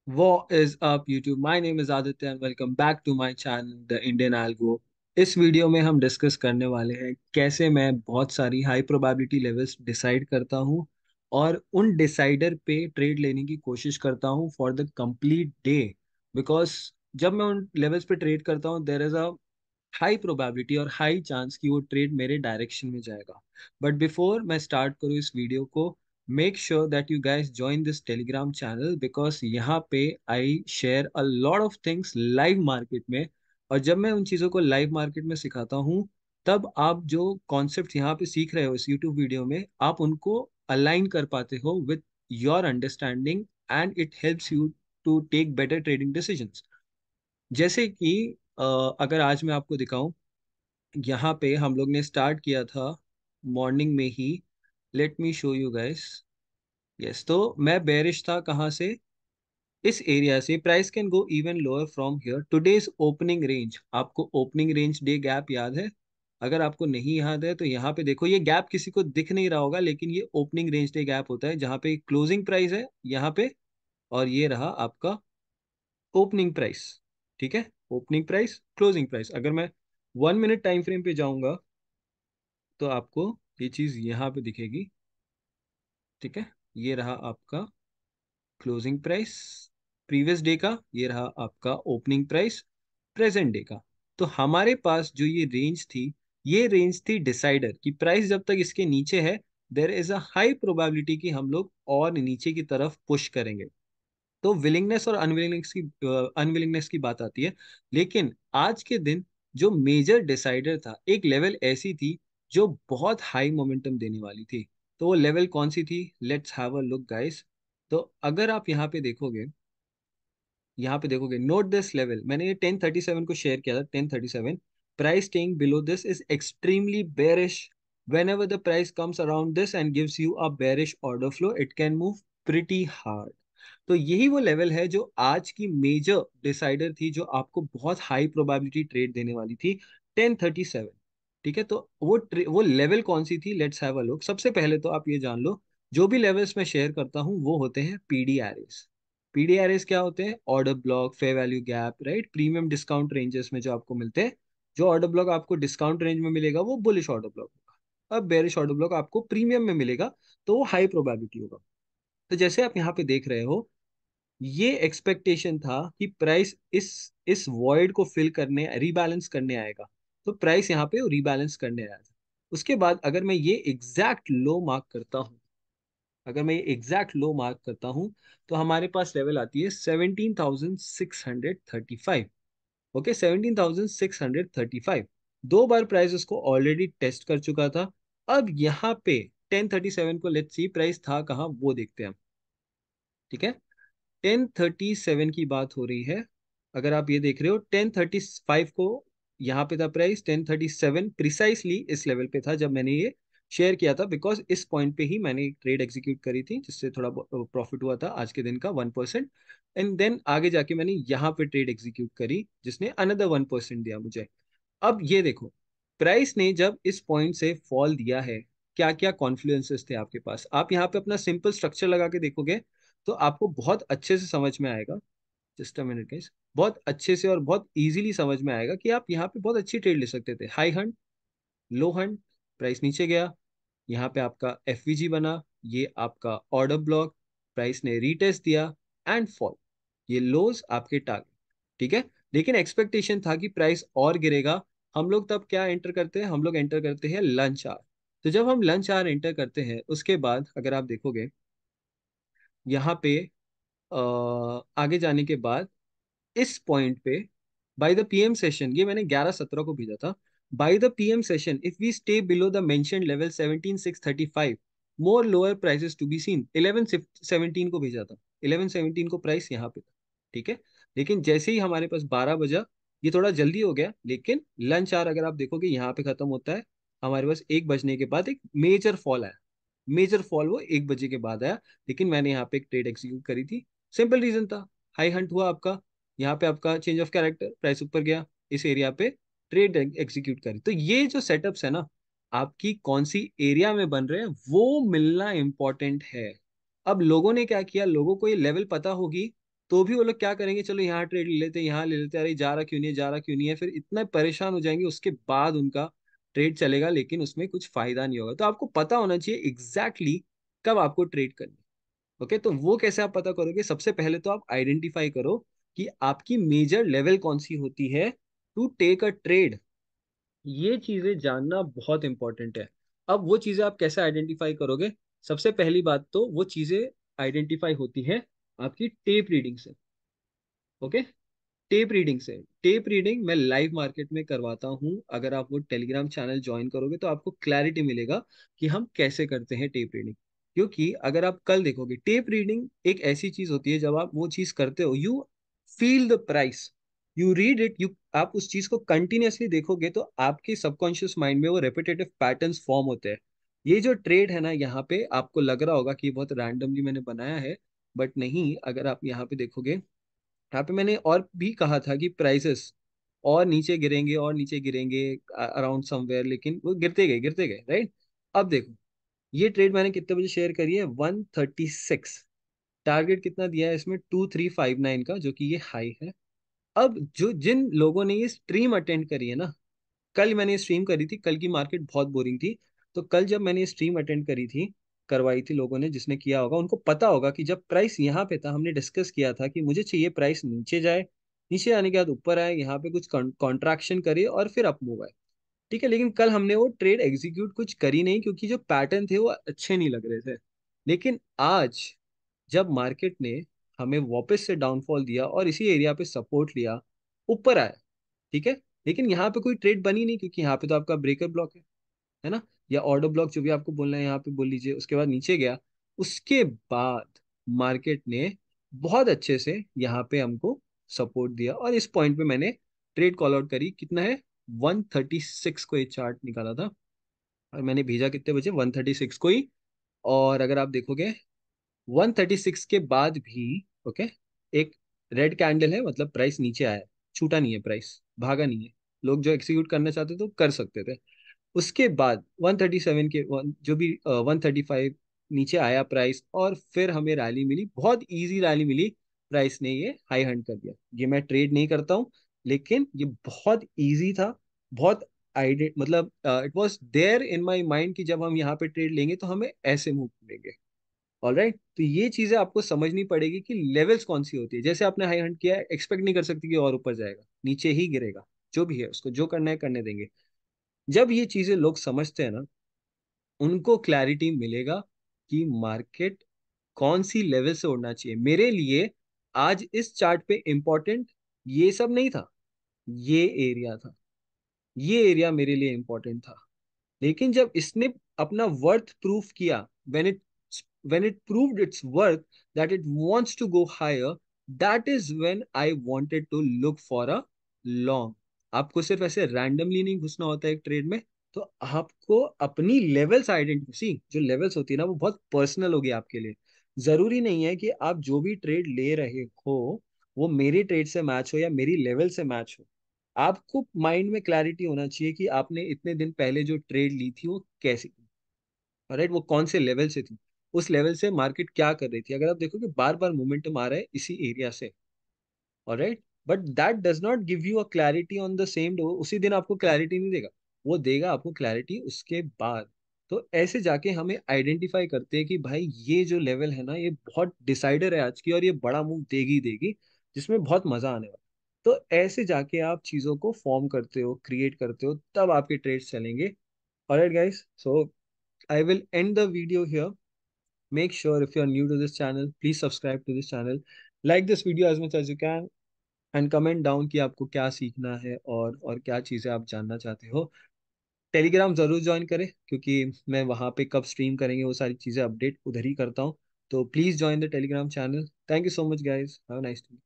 What is up YouTube? My name is Aditya and welcome back to my channel The Indian Algo। इस video में हम discuss करने वाले हैं कैसे मैं बहुत सारी हाई प्रोबेबिलिटी लेवल्स डिसाइड करता हूँ और उन डिसाइडर पे ट्रेड लेने की कोशिश करता हूँ for the complete day. Because जब मैं उन लेवल्स पे ट्रेड करता हूँ there is a high probability और हाई चांस कि वो ट्रेड मेरे डायरेक्शन में जाएगा। बट बिफोर मैं स्टार्ट करूँ इस वीडियो को, make sure that you guys join this Telegram channel because यहाँ पे I share a lot of things live market में। और जब मैं उन चीज़ों को लाइव मार्केट में सिखाता हूँ तब आप जो कॉन्सेप्ट यहाँ पे सीख रहे हो इस यूट्यूब वीडियो में आप उनको अलाइन कर पाते हो with your understanding and it helps you to take better trading decisions. जैसे कि अ, अगर आज मैं आपको दिखाऊं, यहाँ पे हम लोग ने स्टार्ट किया था मॉर्निंग में ही। Let me show you guys. Yes, तो मैं बेरिश था कहाँ से? इस एरिया से। Price can go even lower from here. Today's opening range, आपको ओपनिंग रेंज डे गैप याद है? अगर आपको नहीं याद है तो यहाँ पे देखो, ये गैप किसी को दिख नहीं रहा होगा लेकिन ये ओपनिंग रेंज डे गैप होता है जहाँ पे क्लोजिंग प्राइस है यहाँ पे, और ये रहा आपका ओपनिंग प्राइस। ठीक है, ओपनिंग प्राइस क्लोजिंग प्राइस। अगर मैं 1 मिनट टाइम फ्रेम पे जाऊंगा तो आपको ये चीज यहाँ पे दिखेगी। ठीक है, ये रहा आपका क्लोजिंग प्राइस प्रीवियस डे का, ये रहा आपका ओपनिंग प्राइस प्रेजेंट डे का। तो हमारे पास जो ये रेंज थी, ये रेंज थी डिसाइडर की। प्राइस जब तक इसके नीचे है there is a high probability कि हम लोग और नीचे की तरफ पुश करेंगे। तो विलिंगनेस और अनविलिंगनेस की बात आती है। लेकिन आज के दिन जो मेजर डिसाइडर था, एक लेवल ऐसी थी जो बहुत हाई मोमेंटम देने वाली थी। तो वो लेवल कौन सी थी? Let's have a look guys. तो अगर आप यहाँ पे देखोगे नोट दिस लेवल। मैंने ये 1037 को शेयर किया था। 1037 price staying below this is extremely bearish. whenever the price comes around this and gives you a bearish order flow it can move pretty hard। तो यही वो लेवल है जो आज की मेजर डिसाइडर थी, जो आपको बहुत हाई प्रोबेबिलिटी ट्रेड देने वाली थी। 1037। ठीक है, तो वो लेवल कौन सी थी? Let's have a look. सबसे पहले तो आप ये जान लो, जो भी लेवल्स मैं शेयर करता हूँ वो होते हैं पीडी एरेस। पीडी एरेस क्या होते हैं? Order block, fair value gap, right, premium discount ranges में जो आपको मिलते हैं। जो ऑर्डर ब्लॉक आपको डिस्काउंट रेंज में मिलेगा वो बुलिश ऑर्डर ब्लॉक होगा। अब बेरिश ऑर्डर ब्लॉक आपको प्रीमियम में मिलेगा तो वो हाई प्रोबेबिलिटी होगा। तो जैसे आप यहाँ पे देख रहे हो, ये एक्सपेक्टेशन था कि प्राइस इस वॉइड को फिल करने, रीबैलेंस करने आएगा। तो प्राइस यहाँ पे रीबैलेंस करने आया था। उसके बाद अगर मैं ये एग्जैक्ट लो मार्क करता हूँ, अगर मैं ये एग्जैक्ट लो मार्क करता हूँ तो हमारे पास लेवल आती है 17,635। ओके, 17,635। दो बार प्राइस उसको ऑलरेडी टेस्ट कर चुका था। अब यहाँ पे 1037 को लेट्स सी प्राइस था कहाँ वो देखते हैं हम। ठीक है, 1037 की बात हो रही है। अगर आप ये देख रहे हो 1035 को यहाँ पे था प्राइस। 1037 प्रिसाइसली इस लेवल पे था जब मैंने ये शेयर किया था, बिकॉज इस पॉइंट पे ही मैंने एक ट्रेड एग्जीक्यूट करी थी जिससे थोड़ा प्रॉफिट हुआ था आज के दिन का 1%। एंड देन आगे जाके मैंने यहाँ पे ट्रेड एग्जीक्यूट करी जिसने अनदर 1% दिया मुझे। अब ये देखो, प्राइस ने जब इस पॉइंट से फॉल दिया है, क्या क्या कॉन्फ्लुएंसेस थे आपके पास? आप यहाँ पे अपना सिंपल स्ट्रक्चर लगा के देखोगे तो आपको बहुत अच्छे से समझ में आएगा। Just a minute guys. बहुत अच्छे से और बहुत इजीली समझ में आएगा कि आप यहाँ पे बहुत अच्छी ट्रेड ले सकते थे। हाई हंड, लो हंड, प्राइस नीचे गया, यहाँ पे आपका एफवीजी बना, ये आपका ऑर्डर ब्लॉक, प्राइस ने रीटेस्ट दिया एंड फॉल। ये लोज आपके टारगेट। ठीक है, लेकिन एक्सपेक्टेशन था कि प्राइस और गिरेगा। हम लोग तब क्या एंटर करते हैं? हम लोग एंटर करते हैं लंच आवर। तो जब हम लंच आवर एंटर करते हैं उसके बाद अगर आप देखोगे यहाँ पे आगे जाने के बाद इस पॉइंट पे बाय द पीएम सेशन, ये मैंने 11/17 को भेजा था। By the PM session if we stay below the mentioned level 17,635 more lower prices to be seen. 11/17 को भेजा था। 11/17 को प्राइस यहाँ पे था। ठीक है, लेकिन जैसे ही हमारे पास 12 बजा, ये थोड़ा जल्दी हो गया, लेकिन लंच आवर अगर आप देखोगे यहाँ पे खत्म होता है। हमारे पास 1 बजने के बाद एक मेजर फॉल आया। मेजर फॉल वो 1 बजे के बाद आया। लेकिन मैंने यहाँ पे एक ट्रेड एग्जीक्यूट करी थी। सिंपल रीजन था, हाई हंट हुआ आपका, यहाँ पे आपका चेंज ऑफ कैरेक्टर, प्राइस ऊपर गया, इस एरिया पे ट्रेड एग्जीक्यूट करी। तो ये जो सेटअप्स है ना, आपकी कौन सी एरिया में बन रहे हैं वो मिलना इंपॉर्टेंट है। अब लोगों ने क्या किया, लोगों को ये लेवल पता होगी तो भी वो लोग क्या करेंगे, चलो यहाँ ट्रेड ले लेते हैं, यहाँ ले लेते हैं, अरे जा रहा क्यों नहीं है, जा रहा क्यों नहीं है, फिर इतना परेशान हो जाएंगे, उसके बाद उनका ट्रेड चलेगा लेकिन उसमें कुछ फायदा नहीं होगा। तो आपको पता होना चाहिए एग्जैक्टली कब आपको ट्रेड करनी है। ओके, तो वो कैसे आप पता करोगे? सबसे पहले तो आप आइडेंटिफाई करो कि आपकी मेजर लेवल कौन सी होती है टू टेक अ ट्रेड। ये चीजें जानना बहुत इंपॉर्टेंट है। अब वो चीजें आप कैसे आइडेंटिफाई करोगे? सबसे पहली बात तो वो चीजें आइडेंटिफाई होती है आपकी टेप रीडिंग से। ओके, टेप रीडिंग से। टेप रीडिंग मैं लाइव मार्केट में करवाता हूँ। अगर आप वो टेलीग्राम चैनल ज्वाइन करोगे तो आपको क्लैरिटी मिलेगा कि हम कैसे करते हैं टेप रीडिंग। क्योंकि अगर आप कल देखोगे, टेप रीडिंग एक ऐसी चीज होती है, जब आप वो चीज करते हो, you feel the price, you read it, you आप उस चीज को कंटिन्यूअसली देखोगे तो आपके सबकॉन्शियस माइंड में वो रेपिटेटिव पैटर्न्स फॉर्म होते हैं। ये जो ट्रेड है ना, यहाँ पे आपको लग रहा होगा कि ये बहुत रैंडमली मैंने बनाया है, बट नहीं। अगर आप यहाँ पे देखोगे, यहाँ पे मैंने और भी कहा था कि प्राइसेस और नीचे गिरेंगे और नीचे गिरेंगे अराउंड समवेयर, लेकिन वो गिरते गए, राइट। अब देखो, ये ट्रेड मैंने कितने बजे शेयर करी है? 136। टारगेट कितना दिया है इसमें? 2359 का, जो कि ये हाई है। अब जो जिन लोगों ने ये स्ट्रीम अटेंड करी है ना, कल मैंने स्ट्रीम करी थी, कल की मार्केट बहुत बोरिंग थी। तो कल जब मैंने स्ट्रीम अटेंड करी थी, करवाई थी लोगों ने, जिसने किया होगा उनको पता होगा कि जब प्राइस यहाँ पे था, हमने डिस्कस किया था कि मुझे चाहिए प्राइस नीचे जाए, नीचे आने के बाद ऊपर आए, यहाँ पे कुछ कॉन्ट्रैक्शन करे और फिर अप मूव आए। ठीक है, लेकिन कल हमने वो ट्रेड एग्जीक्यूट कुछ करी नहीं, क्योंकि जो पैटर्न थे वो अच्छे नहीं लग रहे थे। लेकिन आज जब मार्केट ने हमें वापस से डाउनफॉल दिया और इसी एरिया पे सपोर्ट लिया, ऊपर आया, ठीक है, लेकिन यहाँ पे कोई ट्रेड बनी नहीं, क्योंकि यहाँ पे तो आपका ब्रेकर ब्लॉक है ना, या ऑर्डर ब्लॉक, जो भी आपको बोलना है यहाँ पे बोल लीजिए। उसके बाद नीचे गया, उसके बाद मार्केट ने बहुत अच्छे से यहाँ पे हमको सपोर्ट दिया और इस पॉइंट पे मैंने ट्रेड कॉल आउट करी। कितना है? 136 को ये चार्ट निकाला था और मैंने भेजा कितने बजे? 136 को ही। और अगर आप देखोगे 136 के बाद भी, ओके, एक रेड कैंडल है, मतलब प्राइस नीचे आया है, छूटा नहीं है, प्राइस भागा नहीं है। लोग जो एक्सिक्यूट करना चाहते थे तो कर सकते थे। उसके बाद 137 के जो भी 135 नीचे आया प्राइस, और फिर हमें रैली मिली, बहुत इजी रैली मिली। प्राइस ने ये हाई हंट कर दिया। ये मैं ट्रेड नहीं करता हूँ, लेकिन ये बहुत इजी था, बहुत आइडिया, मतलब it was there in my mind कि जब हम यहाँ पे ट्रेड लेंगे तो हमें ऐसे मूव करेंगे। ऑलराइट, तो ये चीजें आपको समझनी पड़ेगी कि लेवल्स कौन सी होती है। जैसे आपने हाई हंट किया है, एक्सपेक्ट नहीं कर सकते कि और ऊपर जाएगा, नीचे ही गिरेगा। जो भी है उसको जो करना है करने देंगे। जब ये चीजें लोग समझते हैं ना, उनको क्लैरिटी मिलेगा कि मार्केट कौन सी लेवल से उड़ना चाहिए। मेरे लिए आज इस चार्ट पे इंपॉर्टेंट ये सब नहीं था, ये एरिया था। ये एरिया मेरे लिए इंपॉर्टेंट था। लेकिन जब इसने अपना वर्थ प्रूफ किया, when it proved its worth, that it wants to go higher, that is when I wanted to look for a long। आपको सिर्फ ऐसे रैंडमली नहीं घुसना होता है एक ट्रेड में। तो आपको अपनी लेवल्स आइडेंटिफाई, जो लेवल्स होती है ना, वो बहुत पर्सनल होगी आपके लिए। जरूरी नहीं है कि आप जो भी ट्रेड ले रहे हो वो मेरी ट्रेड से मैच हो या मेरी लेवल से मैच हो। आपको माइंड में क्लैरिटी होना चाहिए कि आपने इतने दिन पहले जो ट्रेड ली थी वो कैसी, राइट, वो कौन से लेवल से थी, उस लेवल से मार्केट क्या कर रही थी। अगर आप देखो कि बार बार मोमेंटम आ रहा है इसी एरिया से, alright, but that does not give you a clarity on the same day. उसी दिन आपको क्लैरिटी नहीं देगा, वो देगा आपको क्लैरिटी उसके बाद। तो ऐसे जाके हमें आइडेंटिफाई करते हैं कि भाई ये जो लेवल है ना, ये बहुत डिसाइडर है आज की, और ये बड़ा मूव देगी देगी, जिसमें बहुत मजा आने वाला। तो ऐसे जाके आप चीजों को फॉर्म करते हो, क्रिएट करते हो, तब आपके ट्रेड्स चलेंगे। Alright guys, so I will end the video here. Make sure if you are new to this channel, please subscribe to this channel. Like this video as much as you can and comment down कि आपको क्या सीखना है और क्या चीज़ें आप जानना चाहते हो। टेलीग्राम जरूर ज्वाइन करें, क्योंकि मैं वहाँ पे कब स्ट्रीम करेंगे वो सारी चीज़ें अपडेट उधर ही करता हूँ। तो please join the Telegram channel. Thank you so much guys, have a nice day.